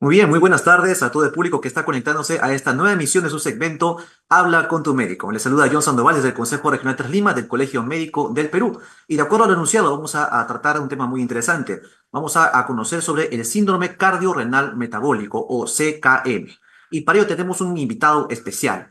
Muy bien, muy buenas tardes a todo el público que está conectándose a esta nueva emisión de su segmento Habla con tu médico. Les saluda John Sandoval desde el Consejo Regional 3 Lima del Colegio Médico del Perú. Y de acuerdo a lo anunciado, vamos a tratar un tema muy interesante. Vamos a conocer sobre el síndrome cardiorrenal metabólico o CKM. Y para ello tenemos un invitado especial,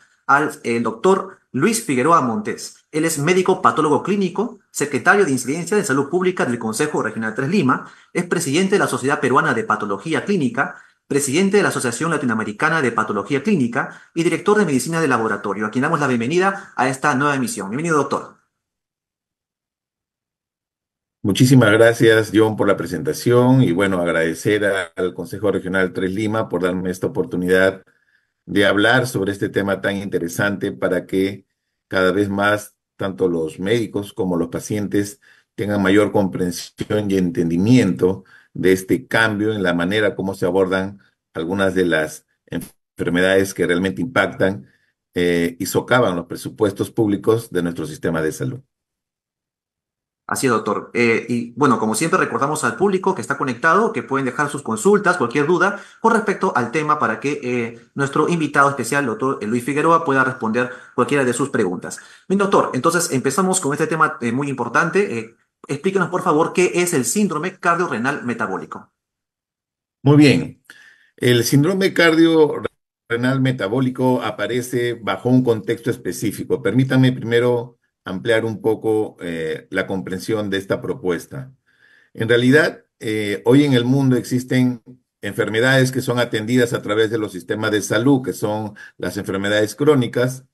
el doctor Luis Figueroa Montes. Él es médico patólogo clínico, secretario de Incidencia de Salud Pública del Consejo Regional 3 Lima, es presidente de la Sociedad Peruana de Patología Clínica, presidente de la Asociación Latinoamericana de Patología Clínica y director de Medicina de Laboratorio, a quien damos la bienvenida a esta nueva emisión. Bienvenido, doctor. Muchísimas gracias, John, por la presentación y bueno, agradecer al Consejo Regional 3 Lima por darme esta oportunidad de hablar sobre este tema tan interesante para que cada vez más tanto los médicos como los pacientes tengan mayor comprensión y entendimiento de este cambio en la manera como se abordan algunas de las enfermedades que realmente impactan y socavan los presupuestos públicos de nuestro sistema de salud. Así es, doctor. Y bueno, como siempre, recordamos al público que está conectado que pueden dejar sus consultas, cualquier duda con respecto al tema para que nuestro invitado especial, doctor Luis Figueroa, pueda responder cualquiera de sus preguntas. Bien, doctor, entonces empezamos con este tema muy importante. Explíquenos, por favor, qué es el síndrome cardiorrenal metabólico. Muy bien. El síndrome cardiorrenal metabólico aparece bajo un contexto específico. Permítanme primero ampliar un poco la comprensión de esta propuesta. En realidad, hoy en el mundo existen enfermedades que son atendidas a través de los sistemas de salud, que son las enfermedades crónicas,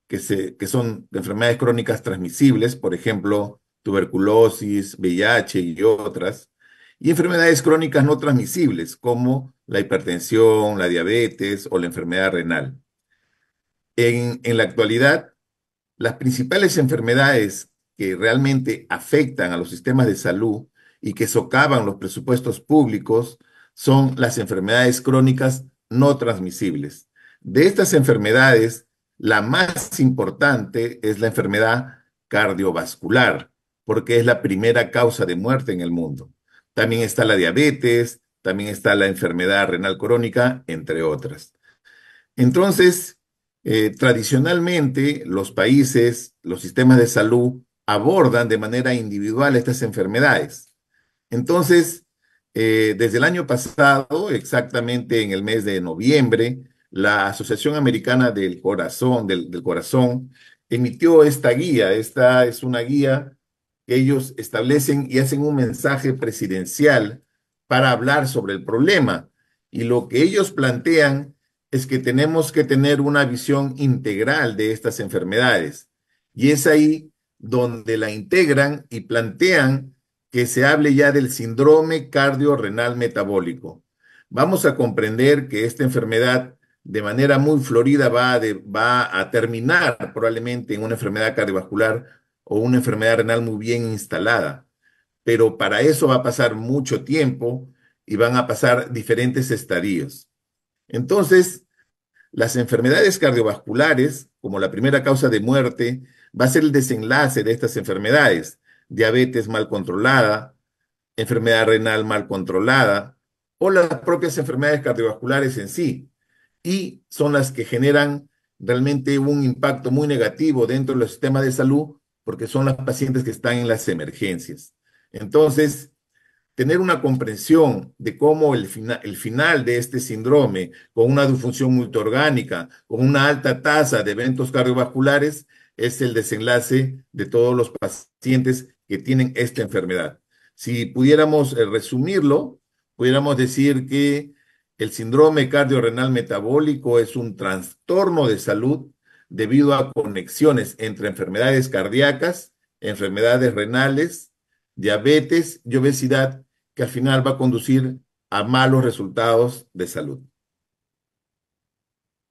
que son enfermedades crónicas transmisibles, por ejemplo, tuberculosis, VIH y otras, y enfermedades crónicas no transmisibles, como la hipertensión, la diabetes o la enfermedad renal. En la actualidad, las principales enfermedades que realmente afectan a los sistemas de salud y que socavan los presupuestos públicos son las enfermedades crónicas no transmisibles. De estas enfermedades, la más importante es la enfermedad cardiovascular, porque es la primera causa de muerte en el mundo. También está la diabetes, también está la enfermedad renal crónica, entre otras. Entonces, tradicionalmente los países, los sistemas de salud abordan de manera individual estas enfermedades. Entonces, desde el año pasado, exactamente en el mes de noviembre, la Asociación Americana del Corazón, del Corazón, emitió esta guía. Esta es una guía que ellos establecen y hacen un mensaje presidencial para hablar sobre el problema. Y lo que ellos plantean es que tenemos que tener una visión integral de estas enfermedades. Y es ahí donde la integran y plantean que se hable ya del síndrome cardiorrenal metabólico. Vamos a comprender que esta enfermedad de manera muy florida va a terminar probablemente en una enfermedad cardiovascular o una enfermedad renal muy bien instalada. Pero para eso va a pasar mucho tiempo y van a pasar diferentes estadios. Entonces, las enfermedades cardiovasculares, como la primera causa de muerte, va a ser el desenlace de estas enfermedades. Diabetes mal controlada, enfermedad renal mal controlada o las propias enfermedades cardiovasculares en sí. Y son las que generan realmente un impacto muy negativo dentro del sistema de salud porque son las pacientes que están en las emergencias. Entonces, tener una comprensión de cómo el final de este síndrome, con una disfunción multiorgánica, con una alta tasa de eventos cardiovasculares, es el desenlace de todos los pacientes que tienen esta enfermedad. Si pudiéramos resumirlo, pudiéramos decir que el síndrome cardiorrenal metabólico es un trastorno de salud debido a conexiones entre enfermedades cardíacas, enfermedades renales, diabetes y obesidad que al final va a conducir a malos resultados de salud.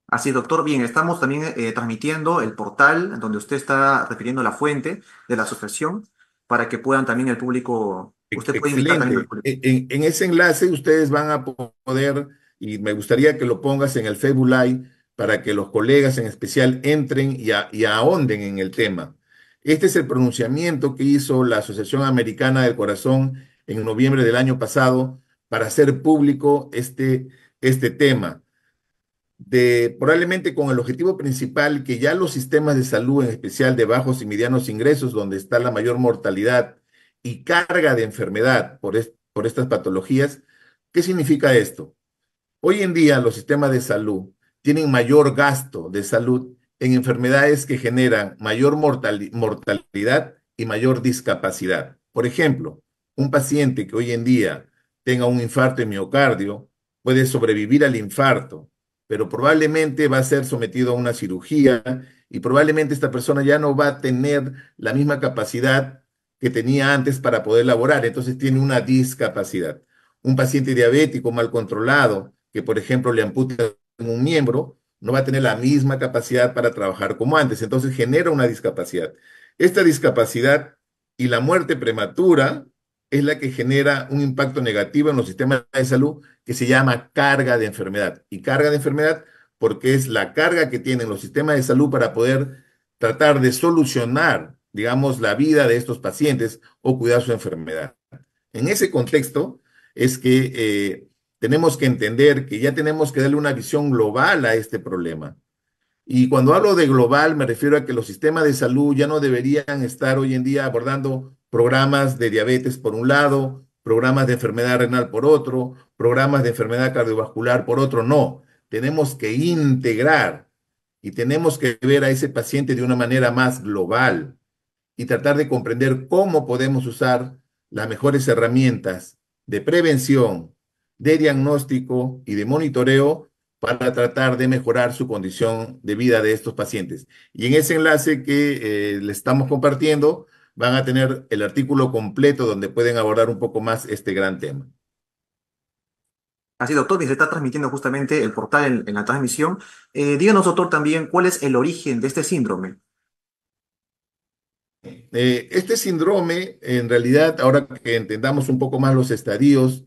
Así, doctor. Bien, estamos también transmitiendo el portal donde usted está refiriendo la fuente de la asociación para que puedan también el público, usted puede invitar también al Excelente. público. En ese enlace ustedes van a poder, y me gustaría que lo pongas en el Facebook Live para que los colegas en especial entren y ahonden en el tema. Este es el pronunciamiento que hizo la Asociación Americana del Corazón en noviembre del año pasado para hacer público este tema probablemente con el objetivo principal que ya los sistemas de salud, en especial de bajos y medianos ingresos, donde está la mayor mortalidad y carga de enfermedad por estas patologías, ¿qué significa esto? Hoy en día los sistemas de salud tienen mayor gasto de salud en enfermedades que generan mayor mortalidad y mayor discapacidad. Por ejemplo, un paciente que hoy en día tenga un infarto de miocardio puede sobrevivir al infarto, pero probablemente va a ser sometido a una cirugía y probablemente esta persona ya no va a tener la misma capacidad que tenía antes para poder laborar, entonces tiene una discapacidad. Un paciente diabético mal controlado, que por ejemplo le amputan un miembro, no va a tener la misma capacidad para trabajar como antes, entonces genera una discapacidad. Esta discapacidad y la muerte prematura es la que genera un impacto negativo en los sistemas de salud que se llama carga de enfermedad. Y carga de enfermedad porque es la carga que tienen los sistemas de salud para poder tratar de solucionar, digamos, la vida de estos pacientes o cuidar su enfermedad. En ese contexto es que tenemos que entender que ya tenemos que darle una visión global a este problema. Y cuando hablo de global, me refiero a que los sistemas de salud ya no deberían estar hoy en día abordando programas de diabetes por un lado, programas de enfermedad renal por otro, programas de enfermedad cardiovascular por otro. No, tenemos que integrar y tenemos que ver a ese paciente de una manera más global y tratar de comprender cómo podemos usar las mejores herramientas de prevención, de diagnóstico y de monitoreo para tratar de mejorar su condición de vida de estos pacientes. Y en ese enlace que le estamos compartiendo, van a tener el artículo completo donde pueden abordar un poco más este gran tema. Así, doctor, y se está transmitiendo justamente el portal en la transmisión. Díganos, doctor, también cuál es el origen de este síndrome. Este síndrome, en realidad, ahora que entendamos un poco más los estadios,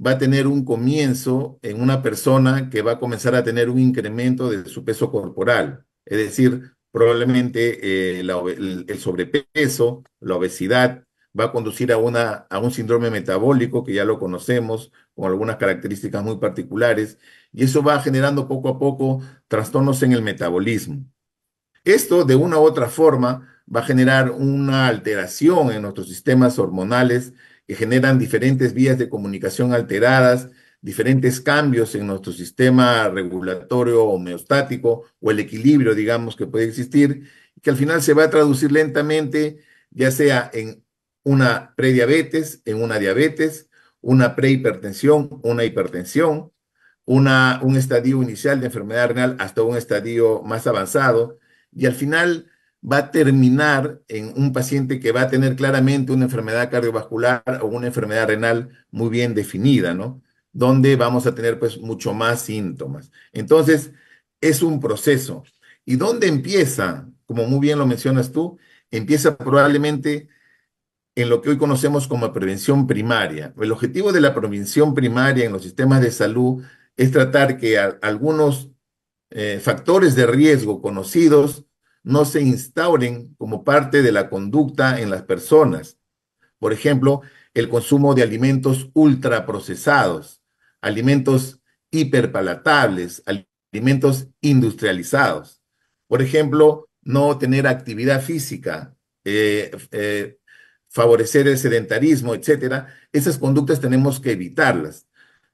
va a tener un comienzo en una persona que va a comenzar a tener un incremento de su peso corporal. Es decir, probablemente el sobrepeso, la obesidad, va a conducir a un síndrome metabólico que ya lo conocemos, con algunas características muy particulares, y eso va generando poco a poco trastornos en el metabolismo. Esto, de una u otra forma, va a generar una alteración en nuestros sistemas hormonales que generan diferentes vías de comunicación alteradas, diferentes cambios en nuestro sistema regulatorio homeostático o el equilibrio, digamos, que puede existir, que al final se va a traducir lentamente, ya sea en una prediabetes, en una diabetes, una prehipertensión, una hipertensión, un estadio inicial de enfermedad renal hasta un estadio más avanzado y al final va a terminar en un paciente que va a tener claramente una enfermedad cardiovascular o una enfermedad renal muy bien definida, ¿no? Donde vamos a tener pues mucho más síntomas. Entonces, es un proceso. ¿Y dónde empieza? Como muy bien lo mencionas tú, empieza probablemente en lo que hoy conocemos como prevención primaria. El objetivo de la prevención primaria en los sistemas de salud es tratar que algunos factores de riesgo conocidos no se instauren como parte de la conducta en las personas. Por ejemplo, el consumo de alimentos ultraprocesados, alimentos hiperpalatables, alimentos industrializados. Por ejemplo, no tener actividad física, favorecer el sedentarismo, etcétera. Esas conductas tenemos que evitarlas.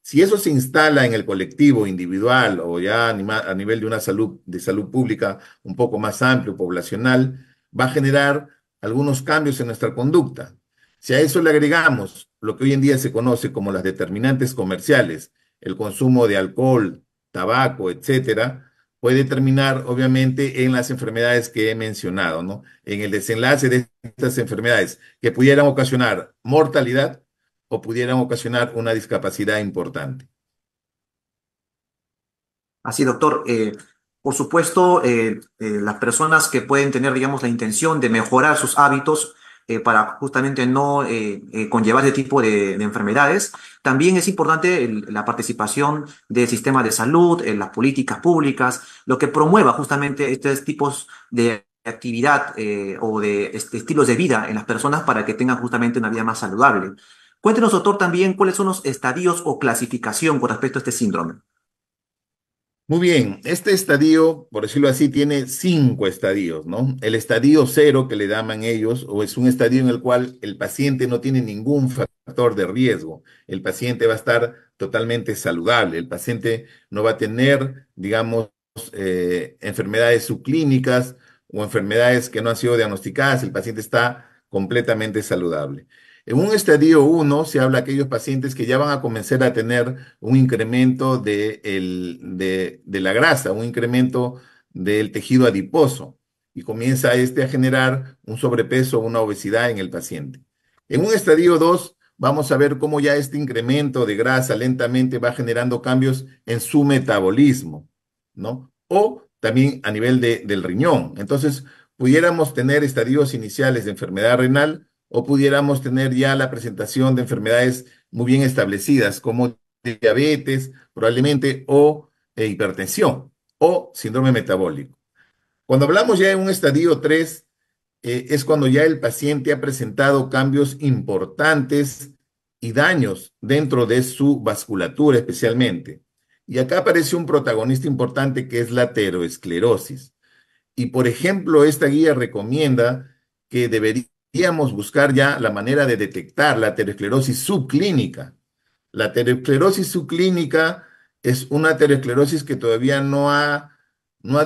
Si eso se instala en el colectivo individual o ya a nivel de una de salud pública un poco más amplio, poblacional, va a generar algunos cambios en nuestra conducta. Si a eso le agregamos lo que hoy en día se conoce como las determinantes comerciales, el consumo de alcohol, tabaco, etcétera, puede terminar obviamente en las enfermedades que he mencionado, ¿no? En el desenlace de estas enfermedades que pudieran ocasionar mortalidad o pudieran ocasionar una discapacidad importante. Así, doctor. Por supuesto, las personas que pueden tener, digamos, la intención de mejorar sus hábitos para justamente no conllevar este tipo de enfermedades, también es importante la participación del sistema de salud, en las políticas públicas, lo que promueva justamente estos tipos de actividad o de estilos de vida en las personas para que tengan justamente una vida más saludable. Cuéntenos, doctor, también cuáles son los estadios o clasificación con respecto a este síndrome. Muy bien, este estadio, por decirlo así, tiene 5 estadios, ¿no? El estadio cero, que le llaman ellos, o es un estadio en el cual el paciente no tiene ningún factor de riesgo. El paciente va a estar totalmente saludable. El paciente no va a tener, digamos, enfermedades subclínicas o enfermedades que no han sido diagnosticadas. El paciente está completamente saludable. En un estadio uno se habla de aquellos pacientes que ya van a comenzar a tener un incremento de la grasa, un incremento del tejido adiposo y comienza este a generar un sobrepeso o una obesidad en el paciente. En un estadio 2 vamos a ver cómo ya este incremento de grasa lentamente va generando cambios en su metabolismo, ¿no? O también a nivel del riñón. Entonces, pudiéramos tener estadios iniciales de enfermedad renal o pudiéramos tener ya la presentación de enfermedades muy bien establecidas como diabetes, probablemente, o hipertensión, o síndrome metabólico. Cuando hablamos ya en un estadio 3, es cuando ya el paciente ha presentado cambios importantes y daños dentro de su vasculatura especialmente. Y acá aparece un protagonista importante que es la aterosclerosis. Y por ejemplo, esta guía recomienda que deberíamos buscar ya la manera de detectar la aterosclerosis subclínica. La aterosclerosis subclínica es una aterosclerosis que todavía no ha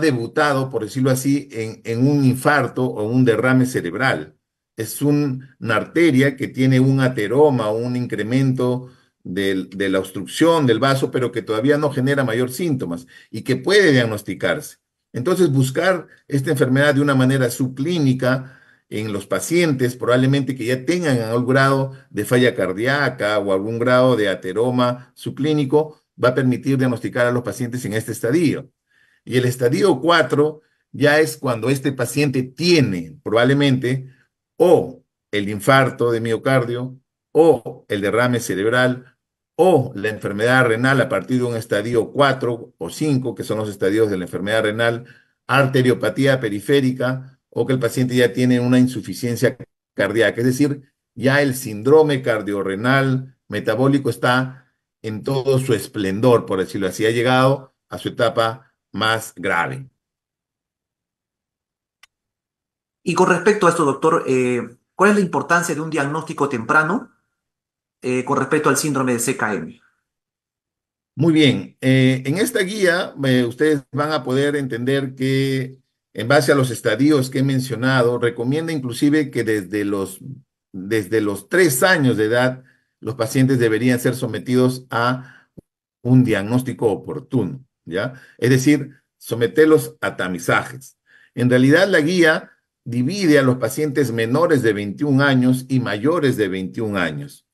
debutado, por decirlo así, en un infarto o un derrame cerebral. Es una arteria que tiene un ateroma o un incremento de la obstrucción del vaso, pero que todavía no genera mayor síntomas y que puede diagnosticarse. Entonces, buscar esta enfermedad de una manera subclínica en los pacientes, probablemente que ya tengan algún grado de falla cardíaca o algún grado de ateroma subclínico, va a permitir diagnosticar a los pacientes en este estadio. Y el estadio 4 ya es cuando este paciente tiene probablemente o el infarto de miocardio o el derrame cerebral o la enfermedad renal a partir de un estadio 4 o 5, que son los estadios de la enfermedad renal, arteriopatía periférica, o que el paciente ya tiene una insuficiencia cardíaca. Es decir, ya el síndrome cardiorrenal metabólico está en todo su esplendor, por decirlo así, ha llegado a su etapa más grave. Y con respecto a esto, doctor, ¿cuál es la importancia de un diagnóstico temprano con respecto al síndrome de CKM? Muy bien, en esta guía ustedes van a poder entender que en base a los estadios que he mencionado, recomienda inclusive que desde los 3 años de edad los pacientes deberían ser sometidos a un diagnóstico oportuno, ¿ya? Es decir, someterlos a tamizajes. En realidad, la guía divide a los pacientes menores de 21 años y mayores de 21 años.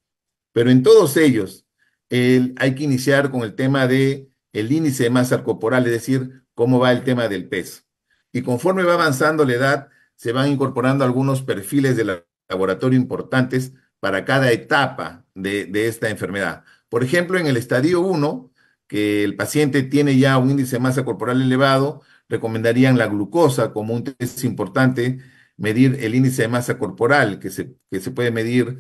Pero en todos ellos hay que iniciar con el tema de el índice de masa corporal, es decir, cómo va el tema del peso. Y conforme va avanzando la edad, se van incorporando algunos perfiles de laboratorio importantes para cada etapa de esta enfermedad. Por ejemplo, en el estadio 1, que el paciente tiene ya un índice de masa corporal elevado, recomendarían la glucosa como un test importante, medir el índice de masa corporal, que se puede medir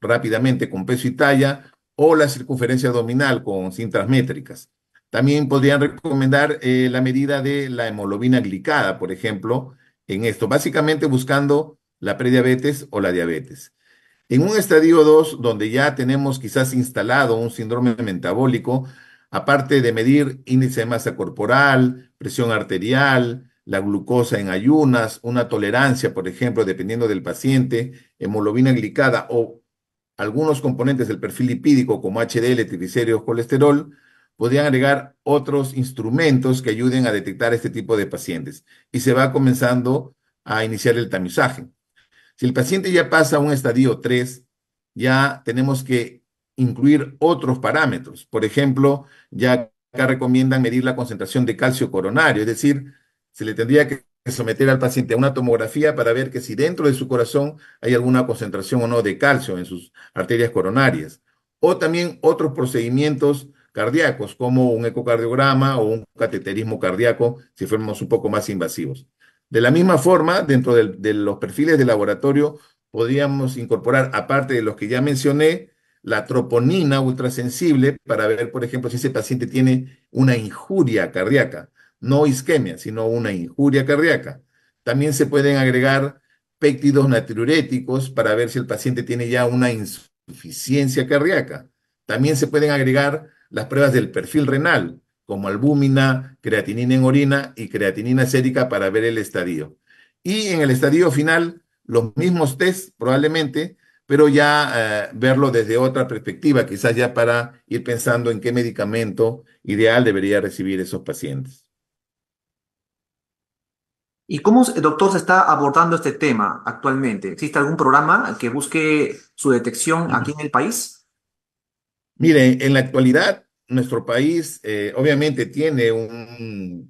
rápidamente con peso y talla, o la circunferencia abdominal con cintas métricas. También podrían recomendar la medida de la hemoglobina glicada, por ejemplo, en esto, básicamente buscando la prediabetes o la diabetes. En un estadio 2, donde ya tenemos quizás instalado un síndrome metabólico, aparte de medir índice de masa corporal, presión arterial, la glucosa en ayunas, una tolerancia, por ejemplo, dependiendo del paciente, hemoglobina glicada o algunos componentes del perfil lipídico como HDL, triglicéridos, colesterol, podrían agregar otros instrumentos que ayuden a detectar este tipo de pacientes. Y se va comenzando a iniciar el tamizaje. Si el paciente ya pasa a un estadio 3, ya tenemos que incluir otros parámetros. Por ejemplo, ya acá recomiendan medir la concentración de calcio coronario, es decir, se le tendría que someter al paciente a una tomografía para ver que si dentro de su corazón hay alguna concentración o no de calcio en sus arterias coronarias. O también otros procedimientos cardíacos, como un ecocardiograma o un cateterismo cardíaco, si fuéramos un poco más invasivos. De la misma forma, dentro de los perfiles de laboratorio, podríamos incorporar, aparte de los que ya mencioné, la troponina ultrasensible para ver, por ejemplo, si ese paciente tiene una injuria cardíaca, no isquemia, sino una injuria cardíaca. También se pueden agregar péptidos natriuréticos para ver si el paciente tiene ya una insuficiencia cardíaca. También se pueden agregar las pruebas del perfil renal, como albúmina, creatinina en orina y creatinina sérica para ver el estadio. Y en el estadio final, los mismos test probablemente, pero ya verlo desde otra perspectiva, quizás ya para ir pensando en qué medicamento ideal debería recibir esos pacientes. ¿Y cómo, doctor, se está abordando este tema actualmente? ¿Existe algún programa que busque su detección aquí en el país? Mire, en la actualidad, nuestro país obviamente tiene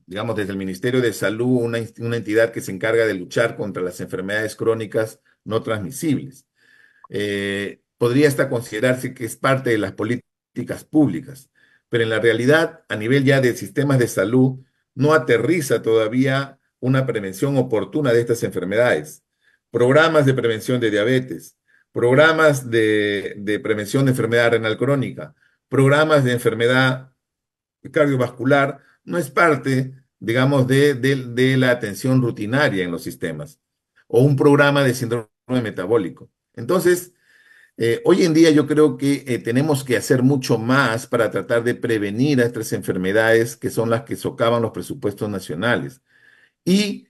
digamos, desde el Ministerio de Salud, una entidad que se encarga de luchar contra las enfermedades crónicas no transmisibles. Podría hasta considerarse que es parte de las políticas públicas, pero en la realidad, a nivel ya de sistemas de salud, no aterriza todavía una prevención oportuna de estas enfermedades. Programas de prevención de diabetes, programas de prevención de enfermedad renal crónica, programas de enfermedad cardiovascular, no es parte, digamos, de la atención rutinaria en los sistemas, o un programa de síndrome metabólico. Entonces, hoy en día yo creo que tenemos que hacer mucho más para tratar de prevenir a estas enfermedades que son las que socavan los presupuestos nacionales. Y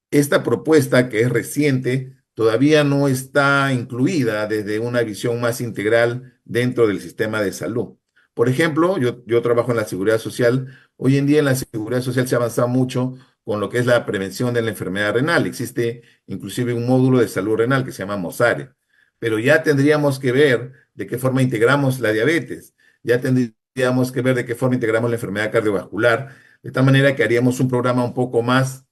esta propuesta, que es reciente, todavía no está incluida desde una visión más integral dentro del sistema de salud. Por ejemplo, yo trabajo en la seguridad social. Hoy en día en la seguridad social se ha avanzado mucho con lo que es la prevención de la enfermedad renal. Existe inclusive un módulo de salud renal que se llama MOSARE. Pero ya tendríamos que ver de qué forma integramos la diabetes. Ya tendríamos que ver de qué forma integramos la enfermedad cardiovascular. De tal manera que haríamos un programa un poco más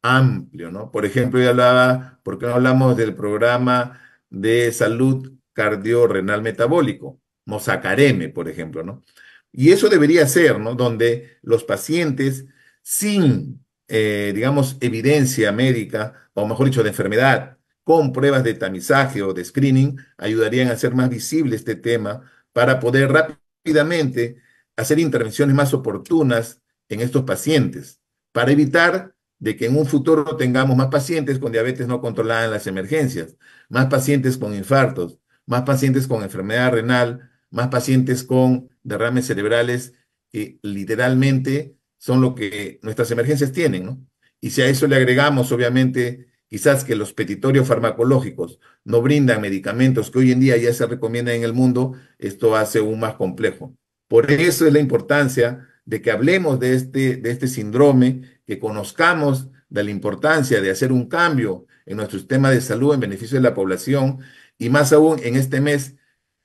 amplio, ¿no? Por ejemplo, yo hablaba, ¿por qué no hablamos del programa de salud cardiorrenal metabólico? Mosacareme, por ejemplo, ¿no? Y eso debería ser, ¿no? Donde los pacientes sin, digamos, evidencia médica, o mejor dicho, de enfermedad, con pruebas de tamizaje o de screening, ayudarían a hacer más visible este tema para poder rápidamente hacer intervenciones más oportunas en estos pacientes, para evitar de que en un futuro tengamos más pacientes con diabetes no controlada en las emergencias, más pacientes con infartos, más pacientes con enfermedad renal, más pacientes con derrames cerebrales, que literalmente son lo que nuestras emergencias tienen, ¿no? Y si a eso le agregamos, obviamente, quizás que los petitorios farmacológicos no brindan medicamentos que hoy en día ya se recomiendan en el mundo, esto hace aún más complejo. Por eso es la importancia de que hablemos de este síndrome, que conozcamos de la importancia de hacer un cambio en nuestro sistema de salud en beneficio de la población y más aún en este mes,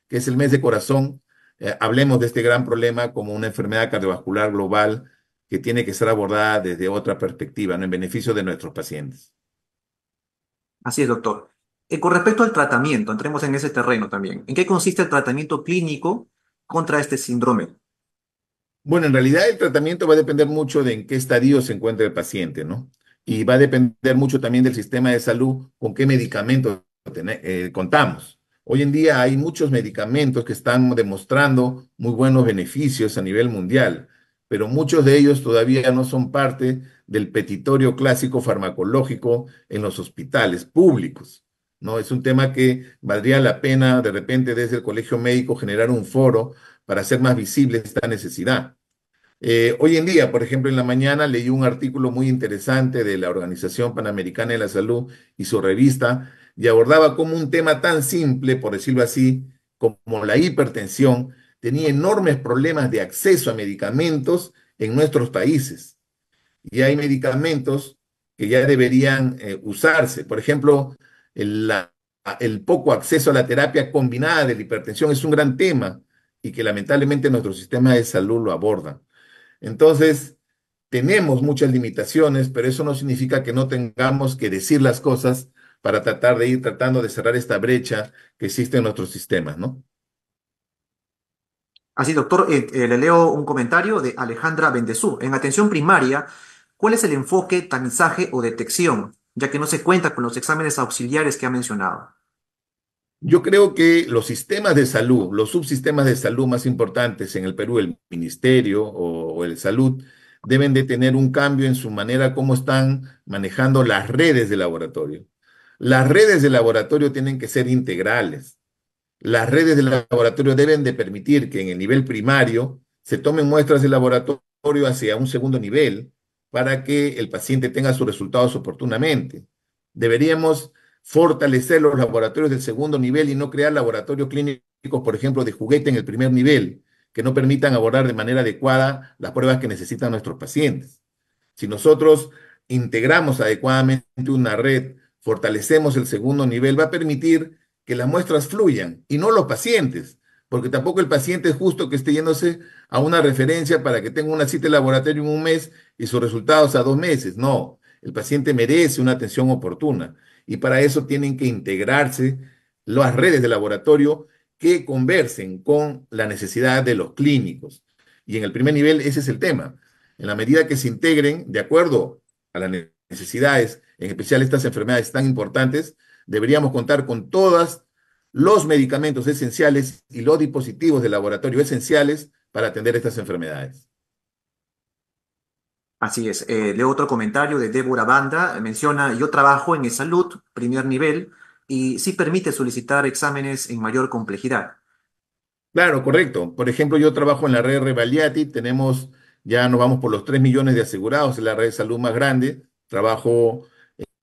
que es el mes de corazón, hablemos de este gran problema como una enfermedad cardiovascular global que tiene que ser abordada desde otra perspectiva, ¿no? En beneficio de nuestros pacientes. Así es, doctor. Con respecto al tratamiento, entremos en ese terreno también. ¿En qué consiste el tratamiento clínico contra este síndrome? Bueno, en realidad el tratamiento va a depender mucho de en qué estadio se encuentra el paciente, ¿no? Y va a depender mucho también del sistema de salud, con qué medicamentos contamos. Hoy en día hay muchos medicamentos que están demostrando muy buenos beneficios a nivel mundial, pero muchos de ellos todavía no son parte del petitorio clásico farmacológico en los hospitales públicos, ¿no? Es un tema que valdría la pena de repente desde el Colegio Médico generar un foro para hacer más visible esta necesidad. Hoy en día, por ejemplo, en la mañana leí un artículo muy interesante de la Organización Panamericana de la Salud y su revista, y abordaba cómo un tema tan simple, por decirlo así, como la hipertensión, tenía enormes problemas de acceso a medicamentos en nuestros países. Y hay medicamentos que ya deberían usarse. Por ejemplo, el, el poco acceso a la terapia combinada de la hipertensión es un gran tema y que lamentablemente nuestro sistema de salud lo aborda. Entonces, tenemos muchas limitaciones, pero eso no significa que no tengamos que decir las cosas para tratar de ir tratando de cerrar esta brecha que existe en nuestros sistemas, ¿no? Así, doctor, le leo un comentario de Alejandra Bendezú. En atención primaria, ¿cuál es el enfoque, tamizaje o detección? Ya que no se cuenta con los exámenes auxiliares que ha mencionado. Yo creo que los sistemas de salud, los subsistemas de salud más importantes en el Perú, el ministerio o el salud, deben de tener un cambio en su manera como están manejando las redes de laboratorio. Las redes de laboratorio tienen que ser integrales. Las redes de laboratorio deben de permitir que en el nivel primario se tomen muestras de laboratorio hacia un segundo nivel para que el paciente tenga sus resultados oportunamente. Deberíamos fortalecer los laboratorios del segundo nivel y no crear laboratorios clínicos, por ejemplo, de juguete en el primer nivel, que no permitan abordar de manera adecuada las pruebas que necesitan nuestros pacientes. Si nosotros integramos adecuadamente una red, fortalecemos el segundo nivel, va a permitir que las muestras fluyan y no los pacientes, porque tampoco el paciente es justo que esté yéndose a una referencia para que tenga una cita de laboratorio en un mes y sus resultados a 2 meses. No, el paciente merece una atención oportuna y para eso tienen que integrarse las redes de laboratorio que conversen con la necesidad de los clínicos. Y en el primer nivel ese es el tema. En la medida que se integren de acuerdo a las necesidades, en especial estas enfermedades tan importantes, deberíamos contar con todos los medicamentos esenciales y los dispositivos de laboratorio esenciales para atender estas enfermedades. Así es. Leo otro comentario de Débora Banda. Menciona, yo trabajo en salud, primer nivel, y sí permite solicitar exámenes en mayor complejidad. Claro, correcto. Por ejemplo, yo trabajo en la red Revaliati, ya nos vamos por los 3 millones de asegurados, es la red de salud más grande. Trabajo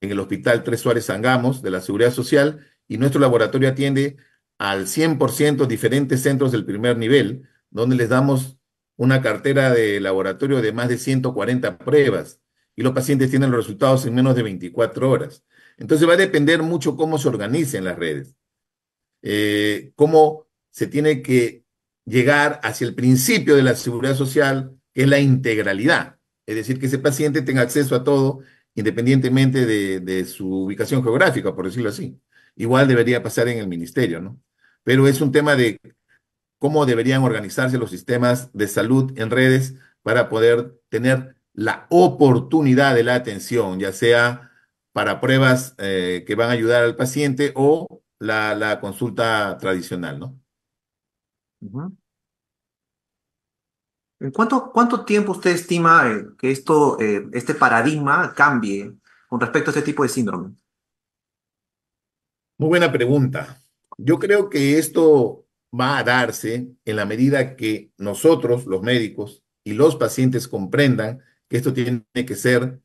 en el Hospital Tres Suárez Sangamos de la Seguridad Social y nuestro laboratorio atiende al 100% diferentes centros del primer nivel, donde les damos una cartera de laboratorio de más de 140 pruebas y los pacientes tienen los resultados en menos de 24 horas. Entonces va a depender mucho cómo se organicen las redes, cómo se tiene que llegar hacia el principio de la seguridad social, que es la integralidad. Es decir, que ese paciente tenga acceso a todo independientemente de su ubicación geográfica, por decirlo así. Igual debería pasar en el ministerio, ¿no? Pero es un tema de cómo deberían organizarse los sistemas de salud en redes para poder tener la oportunidad de la atención, ya sea para pruebas que van a ayudar al paciente o la consulta tradicional, ¿no? Ujú. ¿En cuánto tiempo usted estima que este paradigma cambie con respecto a este tipo de síndrome? Muy buena pregunta. Yo creo que esto va a darse en la medida que nosotros, los médicos y los pacientes comprendan que esto tiene que ser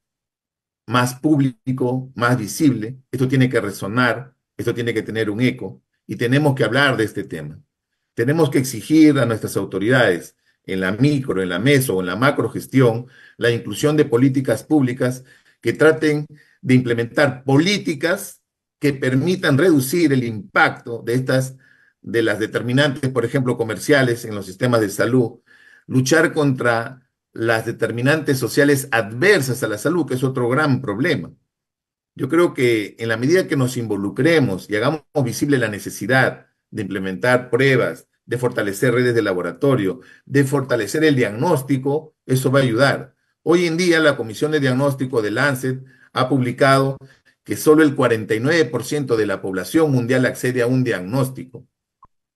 más público, más visible, esto tiene que resonar, esto tiene que tener un eco y tenemos que hablar de este tema. Tenemos que exigir a nuestras autoridades en la micro, en la meso o en la macro gestión la inclusión de políticas públicas que traten de implementar políticas que permitan reducir el impacto de las determinantes, por ejemplo, comerciales en los sistemas de salud, luchar contra las determinantes sociales adversas a la salud, que es otro gran problema. Yo creo que en la medida que nos involucremos y hagamos visible la necesidad de implementar pruebas, de fortalecer redes de laboratorio, de fortalecer el diagnóstico, eso va a ayudar. Hoy en día la Comisión de Diagnóstico de Lancet ha publicado que solo el 49% de la población mundial accede a un diagnóstico.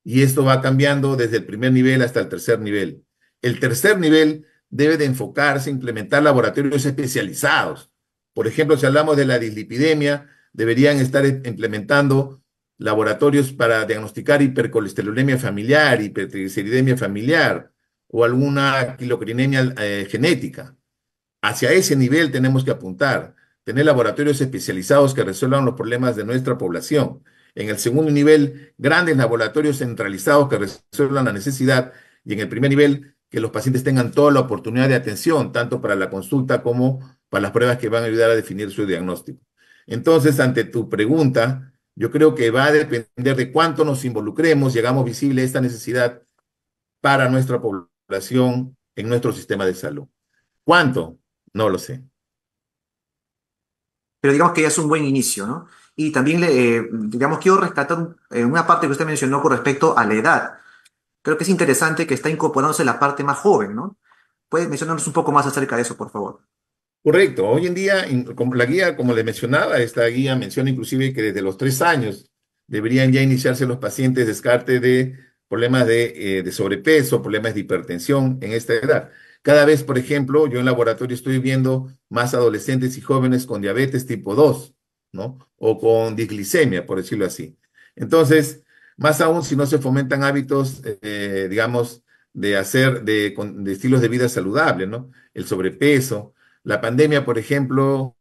Y esto va cambiando desde el primer nivel hasta el tercer nivel. El tercer nivel debe de enfocarse a implementar laboratorios especializados. Por ejemplo, si hablamos de la dislipidemia, deberían estar implementando laboratorios para diagnosticar hipercolesterolemia familiar, hipertrigliceridemia familiar o alguna quilocrinemia genética. Hacia ese nivel tenemos que apuntar, tener laboratorios especializados que resuelvan los problemas de nuestra población. En el segundo nivel, grandes laboratorios centralizados que resuelvan la necesidad. Y en el primer nivel, que los pacientes tengan toda la oportunidad de atención, tanto para la consulta como para las pruebas que van a ayudar a definir su diagnóstico. Entonces, ante tu pregunta, yo creo que va a depender de cuánto nos involucremos y hagamos visible esta necesidad para nuestra población en nuestro sistema de salud. ¿Cuánto? No lo sé. Pero digamos que ya es un buen inicio, ¿no? Y también, digamos, quiero rescatar una parte que usted mencionó con respecto a la edad. Creo que es interesante que está incorporándose la parte más joven, ¿no? ¿Puede mencionarnos un poco más acerca de eso, por favor? Correcto. Hoy en día, como la guía, como le mencionaba, esta guía menciona inclusive que desde los 3 años deberían ya iniciarse los pacientes descarte de problemas de sobrepeso, problemas de hipertensión en esta edad. Cada vez, por ejemplo, yo en laboratorio estoy viendo más adolescentes y jóvenes con diabetes tipo 2, ¿no? O con disglicemia, por decirlo así. Entonces, más aún si no se fomentan hábitos, digamos, de estilos de vida saludables, ¿no? El sobrepeso. La pandemia, por ejemplo,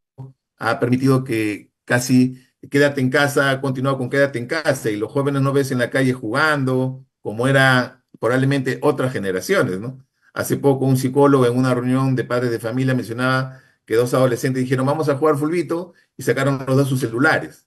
ha permitido que casi quédate en casa, ha continuado con quédate en casa y los jóvenes no ves en la calle jugando, como era probablemente otras generaciones, ¿no? Hace poco un psicólogo en una reunión de padres de familia mencionaba que dos adolescentes dijeron, vamos a jugar fulbito y sacaron los dos sus celulares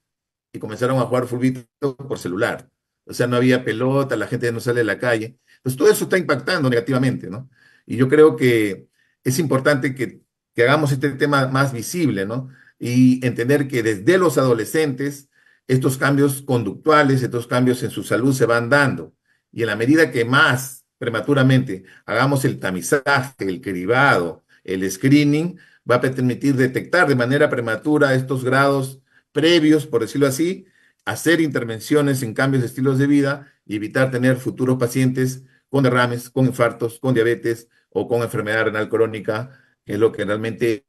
y comenzaron a jugar fulbito por celular. O sea, no había pelota, la gente no sale a la calle. Entonces, todo eso está impactando negativamente, ¿no? Y yo creo que es importante que hagamos este tema más visible, ¿no? Y entender que desde los adolescentes estos cambios conductuales, estos cambios en su salud se van dando. Y en la medida que más prematuramente hagamos el tamizaje, el cribado, el screening, va a permitir detectar de manera prematura estos grados previos, por decirlo así, hacer intervenciones en cambios de estilos de vida y evitar tener futuros pacientes con derrames, con infartos, con diabetes o con enfermedad renal crónica, que es lo que realmente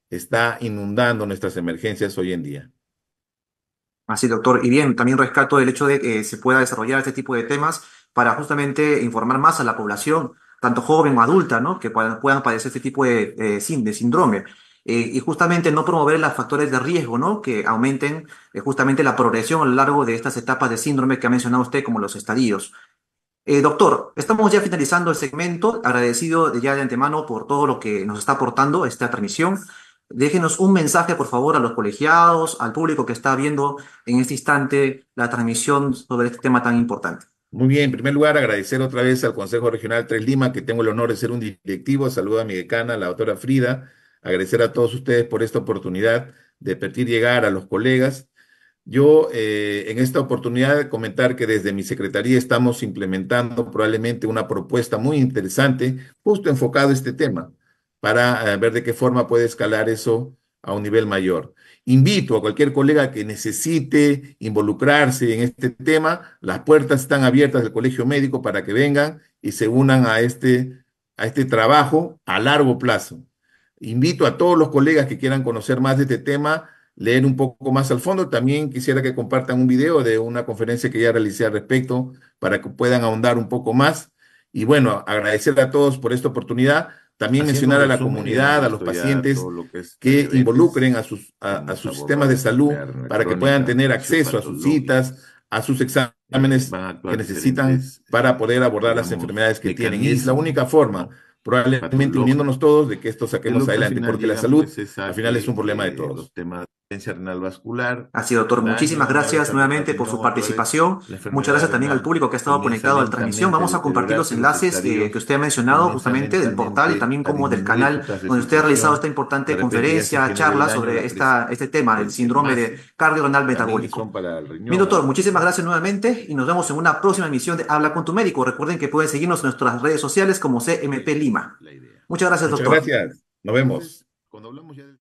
está inundando nuestras emergencias hoy en día. Así, doctor. Y bien, también rescato el hecho de que se pueda desarrollar este tipo de temas para justamente informar más a la población, tanto joven o adulta, ¿no? Que puedan padecer este tipo de síndrome. Y justamente no promover los factores de riesgo, ¿no? Que aumenten justamente la progresión a lo largo de estas etapas de síndrome que ha mencionado usted, como los estadios. Doctor, estamos ya finalizando el segmento, agradecido ya de antemano por todo lo que nos está aportando esta transmisión. Déjenos un mensaje, por favor, a los colegiados, al público que está viendo en este instante la transmisión sobre este tema tan importante. Muy bien, en primer lugar, agradecer otra vez al Consejo Regional 3 Lima, que tengo el honor de ser un directivo. Saludo a mi decana, la doctora Frida. Agradecer a todos ustedes por esta oportunidad de permitir llegar a los colegas. Yo, en esta oportunidad, comentar que desde mi secretaría estamos implementando probablemente una propuesta muy interesante, justo enfocado a este tema, para ver de qué forma puede escalar eso a un nivel mayor. Invito a cualquier colega que necesite involucrarse en este tema, las puertas están abiertas del Colegio Médico para que vengan y se unan a este trabajo a largo plazo. Invito a todos los colegas que quieran conocer más de este tema, leer un poco más al fondo. También quisiera que compartan un video de una conferencia que ya realicé al respecto para que puedan ahondar un poco más. Y bueno, agradecer a todos por esta oportunidad. También Haciendo un mencionar a la resumen, hemos comunidad, a los visto ya pacientes todo lo que es la que involucren diabetes, a hemos sus sistemas de abordado salud enfermedad renal para que puedan crónica, tener acciones acceso a sus citas, patológicas. a sus exámenes Van a que actuar necesitan diferentes, para poder abordar las digamos, enfermedades que tienen. Y es la única mecanismos, forma, ¿no? probablemente uniéndonos Patológicos, todos, de que esto de saquemos lo que al adelante, final porque la llega salud pues es al a final es un problema de que todos. los temas de insuficiencia renal vascular, Así, doctor, muchísimas daño, una vez gracias nuevamente alcanzado por su un otra vez, participación. la Muchas enfermedad gracias también al renal público que ha estado comienza conectado a la transmisión. lentamente a Vamos a compartir los deteriorarse, los enlaces que estadios usted ha mencionado comienzan justamente del portal y lentamente también a como del disminuir canal eficaz donde usted ha realizado esta resucitación, de importante repente ya se conferencia, genera el charla daño, sobre la presión este tema, el síndrome más de cardiorrenal también metabólico. son para el Bien, riñón, doctor, ¿no? muchísimas gracias nuevamente y nos vemos en una próxima emisión de Habla con tu médico. Recuerden que pueden seguirnos en nuestras redes sociales como Esa CMP es Lima. la idea. Muchas gracias, Muchas doctor. gracias. Nos Entonces, vemos. cuando hablamos ya de